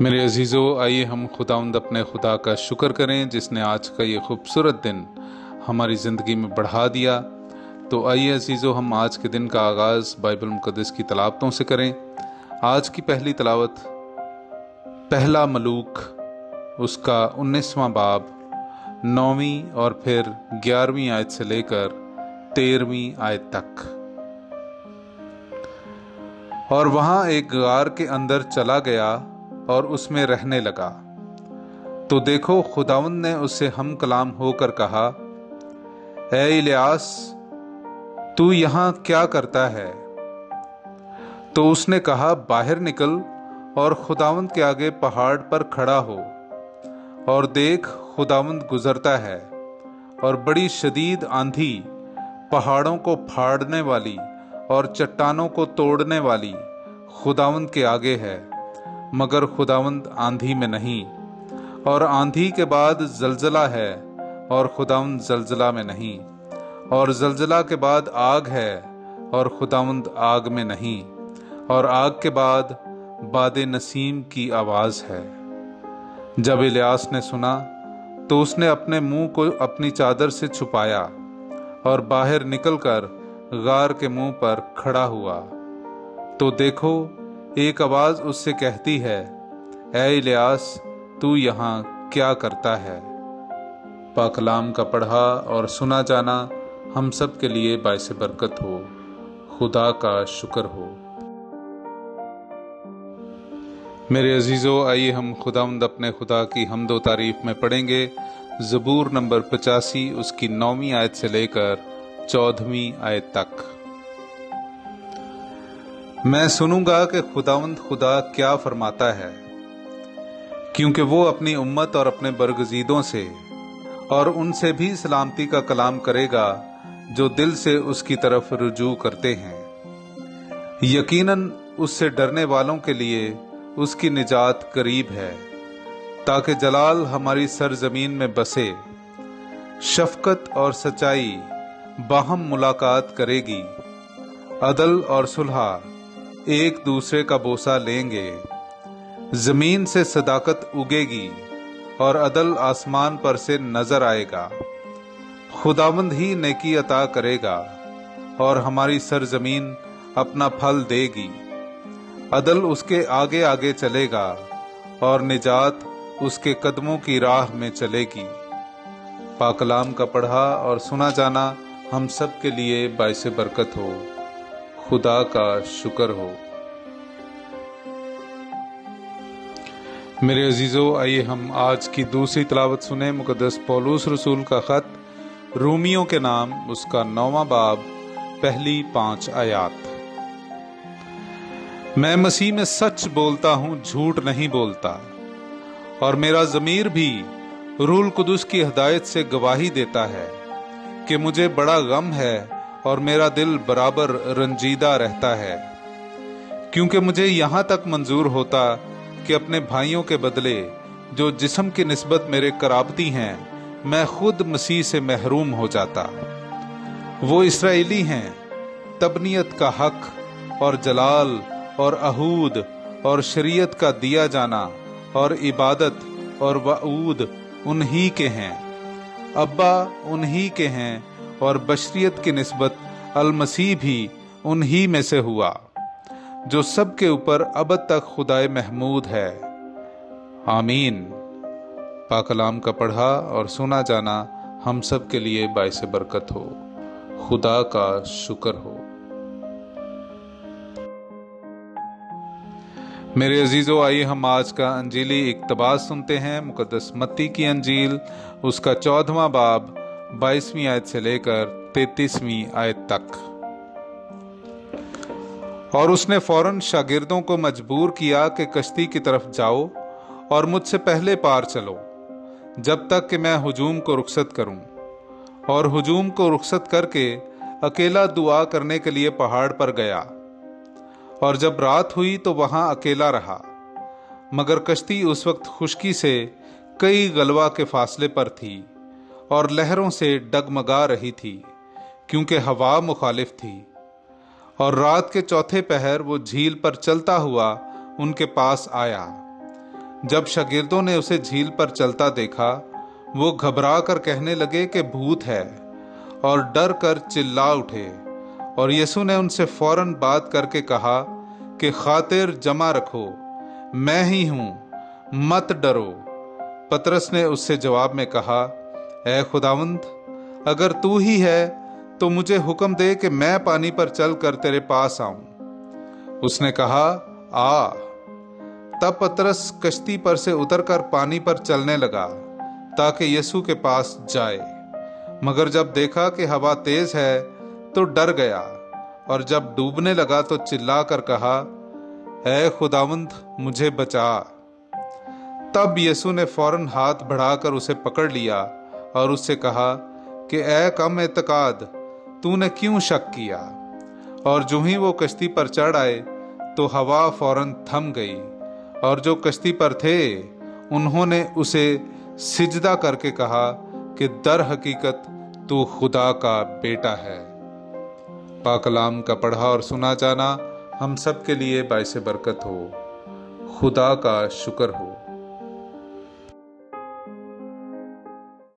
मेरे अजीज़ों, आइए हम खुदावंद अपने खुदा का शुक्र करें जिसने आज का ये खूबसूरत दिन हमारी ज़िंदगी में बढ़ा दिया। तो आइए अजीज़ों, हम आज के दिन का आगाज़ बाइबल मुक़द्दस की तलावतों से करें। आज की पहली तलावत पहला मलूक उसका 19वां बाब 9वीं और फिर 11वीं आयत से लेकर 13वीं आयत तक। और वहाँ एक गार के अंदर चला गया और उसमें रहने लगा। तो देखो, खुदावंद ने उससे हम कलाम होकर कहा, ए इलियास, तू यहाँ क्या करता है? तो उसने कहा, बाहर निकल और खुदावंद के आगे पहाड़ पर खड़ा हो। और देख, खुदावंद गुजरता है और बड़ी शदीद आंधी पहाड़ों को फाड़ने वाली और चट्टानों को तोड़ने वाली खुदावंद के आगे है, मगर खुदावंद आंधी में नहीं। और आंधी के बाद जलजला है और खुदावंद जलजला में नहीं। और जलजला के बाद आग है और खुदावंद आग में नहीं। और आग के बाद बादे नसीम की आवाज है। जब इलियास ने सुना तो उसने अपने मुंह को अपनी चादर से छुपाया और बाहर निकलकर गार के मुंह पर खड़ा हुआ। तो देखो, एक आवाज उससे कहती है, ए इलियास, तू यहाँ क्या करता है? पाक कलाम का पढ़ा और सुना जाना हम सब के लिए बाइस बरकत हो। खुदा का शुक्र हो। मेरे अजीजों, आइए हम खुदावंद अपने खुदा की हम्दो तारीफ में पढ़ेंगे ज़बूर नंबर 85 उसकी 9वीं आयत से लेकर 14वीं आयत तक। मैं सुनूंगा कि खुदावंद खुदा क्या फरमाता है, क्योंकि वो अपनी उम्मत और अपने बरगजीदों से और उनसे भी सलामती का कलाम करेगा जो दिल से उसकी तरफ रुजू करते हैं। यकीनन उससे डरने वालों के लिए उसकी निजात करीब है, ताकि जलाल हमारी सरजमीन में बसे। शफकत और सच्चाई बाहम मुलाकात करेगी। अदल और सुलह एक दूसरे का बोसा लेंगे। जमीन से सदाकत उगेगी और अदल आसमान पर से नजर आएगा। खुदावंद ही नेकी अता करेगा और हमारी सरजमीन अपना फल देगी। अदल उसके आगे आगे चलेगा और निजात उसके कदमों की राह में चलेगी। पाक कलाम का पढ़ा और सुना जाना हम सब के लिए बाइस बरकत हो। खुदा का शुक्र हो। मेरे अजीजों, आइए हम आज की दूसरी तलावत सुने मुकद्दस पौलुस रसूल का खत रूमियों के नाम उसका 9वां बाब पहली 5 आयात। मैं मसीह में सच बोलता हूं, झूठ नहीं बोलता, और मेरा ज़मीर भी रूह कुदुस की हिदायत से गवाही देता है कि मुझे बड़ा गम है और मेरा दिल बराबर रंजीदा रहता है, क्योंकि मुझे यहाँ तक मंजूर होता कि अपने भाइयों के बदले जो जिस्म की निस्बत मेरे कराबती हैं, मैं खुद मसीह से महरूम हो जाता। वो इसराइली हैं, तबनीयत का हक और जलाल और अहूद और शरीयत का दिया जाना और इबादत और वऊद उन्हीं के हैं। अब्बा उन्हीं के हैं और बशरियत की निस्बत अल-मसीह भी उन्हीं में से हुआ, जो सब के ऊपर अब तक खुदाए महमूद है। आमीन। पाक कलाम का पढ़ा और सुना जाना हम सब के लिए बाइस बरकत हो। खुदा का शुक्र हो। मेरे अजीजों, आइए हम आज का अंजीली इक्तबास सुनते हैं मुकद्दस मत्ती की अंजील उसका 14वां बाब 22वीं आयत से लेकर 33वीं आयत तक। और उसने फौरन शागिर्दों को मजबूर किया कि कश्ती की तरफ जाओ और मुझसे पहले पार चलो, जब तक कि मैं हुजूम को रुखसत करूं। और हुजूम को रुखसत करके अकेला दुआ करने के लिए पहाड़ पर गया। और जब रात हुई तो वहां अकेला रहा, मगर कश्ती उस वक्त खुश्की से कई गलवा के फासले पर थी और लहरों से डगमगा रही थी, क्योंकि हवा मुखालिफ थी। और रात के चौथे पहर वो झील पर चलता हुआ उनके पास आया। जब शागिर्दों ने उसे झील पर चलता देखा, वो घबरा कर कहने लगे कि भूत है, और डर कर चिल्ला उठे। और यीशु ने उनसे फौरन बात करके कहा कि खातिर जमा रखो, मैं ही हूँ, मत डरो। पतरस ने उससे जवाब में कहा, ऐ खुदावंद, अगर तू ही है तो मुझे हुक्म दे कि मैं पानी पर चलकर तेरे पास आऊं। उसने कहा, आ। तब पतरस कश्ती पर से उतरकर पानी पर चलने लगा ताकि यीशु के पास जाए, मगर जब देखा कि हवा तेज है तो डर गया, और जब डूबने लगा तो चिल्लाकर कहा, ऐ खुदावंद, मुझे बचा। तब यीशु ने फौरन हाथ बढ़ाकर उसे पकड़ लिया और उससे कहा कि ऐ कम एतकाद, तूने क्यों शक किया? और जो ही वो कश्ती पर चढ़ आए तो हवा फौरन थम गई, और जो कश्ती पर थे उन्होंने उसे सिजदा करके कहा कि दर हकीकत तू खुदा का बेटा है। पाक कलाम का पढ़ा और सुना जाना हम सब के लिए बाइसे बरकत हो। खुदा का शुक्र हो।